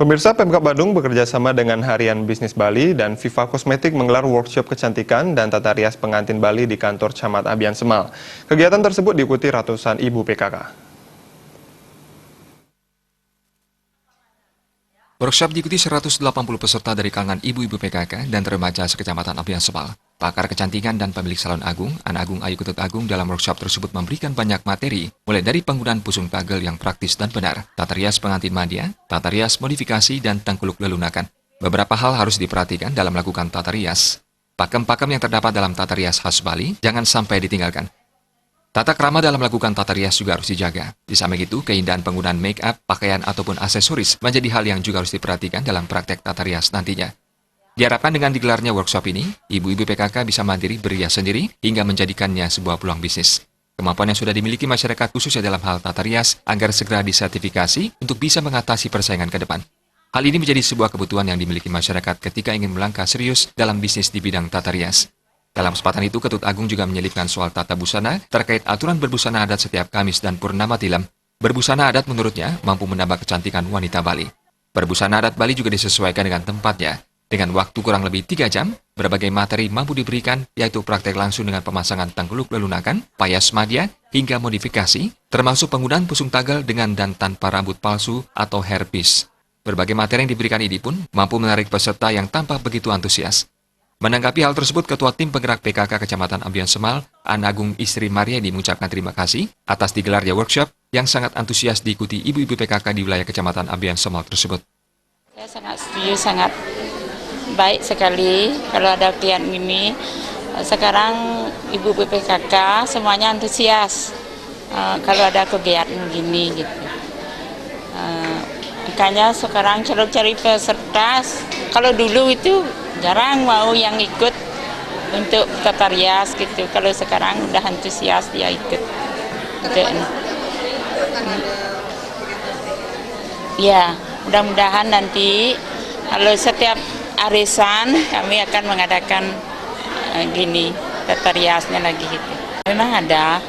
Pemirsa, Pemkab Badung bekerja sama dengan Harian Bisnis Bali dan Viva Kosmetik menggelar workshop kecantikan dan tata rias pengantin Bali di kantor Camat Abian Semal. Kegiatan tersebut diikuti ratusan ibu PKK. Workshop diikuti 180 peserta dari kalangan ibu-ibu PKK dan remaja sekecamatan Abian Semal. Pakar kecantikan dan pemilik salon Agung, Ana Agung Ayu Ketut Agung dalam workshop tersebut memberikan banyak materi, mulai dari penggunaan pusung tagel yang praktis dan benar, tata rias pengantin media, tata rias modifikasi, dan tengkuluk lelunakan. Beberapa hal harus diperhatikan dalam melakukan tata rias. Pakem-pakem yang terdapat dalam tata rias khas Bali jangan sampai ditinggalkan. Tata krama dalam melakukan tata rias juga harus dijaga. Di samping itu, keindahan penggunaan make up, pakaian, ataupun aksesoris menjadi hal yang juga harus diperhatikan dalam praktek tata rias nantinya. Diharapkan dengan digelarnya workshop ini, ibu-ibu PKK bisa mandiri berias sendiri hingga menjadikannya sebuah peluang bisnis. Kemampuan yang sudah dimiliki masyarakat khususnya dalam hal tata rias agar segera disertifikasi untuk bisa mengatasi persaingan ke depan. Hal ini menjadi sebuah kebutuhan yang dimiliki masyarakat ketika ingin melangkah serius dalam bisnis di bidang tata rias. Dalam kesempatan itu, Ketut Agung juga menyelipkan soal tata busana terkait aturan berbusana adat setiap Kamis dan Purnama Tilam. Berbusana adat menurutnya mampu menambah kecantikan wanita Bali. Berbusana adat Bali juga disesuaikan dengan tempatnya. Dengan waktu kurang lebih 3 jam, berbagai materi mampu diberikan, yaitu praktek langsung dengan pemasangan tengkuluk lelunakan, payas madya, hingga modifikasi, termasuk penggunaan pusung tagel dengan dan tanpa rambut palsu atau hairpiece. Berbagai materi yang diberikan ini pun mampu menarik peserta yang tampak begitu antusias. Menanggapi hal tersebut, Ketua Tim Penggerak PKK Kecamatan Abian Semal, Ana Agung Istri Mariani mengucapkan terima kasih atas digelarnya workshop yang sangat antusias diikuti ibu-ibu PKK di wilayah Kecamatan Abian Semal tersebut. Saya sangat setuju, sangat baik sekali kalau ada kegiatan ini. Sekarang ibu-ibu PKK semuanya antusias kalau ada kegiatan begini gitu. Makanya sekarang cari peserta, kalau dulu itu jarang mau yang ikut untuk tata rias gitu. Kalau sekarang udah antusias dia ikut. Ya, mudah-mudahan nanti kalau setiap arisan kami akan mengadakan gini tata riasnya lagi gitu. Memang ada.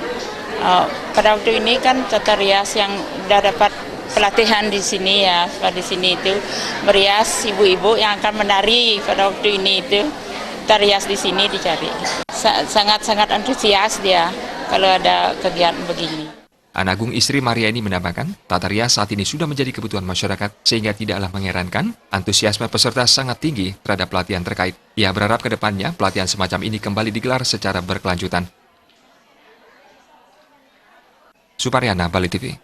Pada waktu ini kan tata rias yang udah dapat pelatihan di sini ya, di sini itu merias ibu-ibu yang akan menari pada waktu ini itu tarias di sini dicari. Sangat-sangat antusias dia kalau ada kegiatan begini. Ana Agung Istri Mariani menambahkan, tata rias saat ini sudah menjadi kebutuhan masyarakat sehingga tidaklah mengherankan antusiasme peserta sangat tinggi terhadap pelatihan terkait. Ia berharap ke depannya pelatihan semacam ini kembali digelar secara berkelanjutan. Suparyana, Bali TV.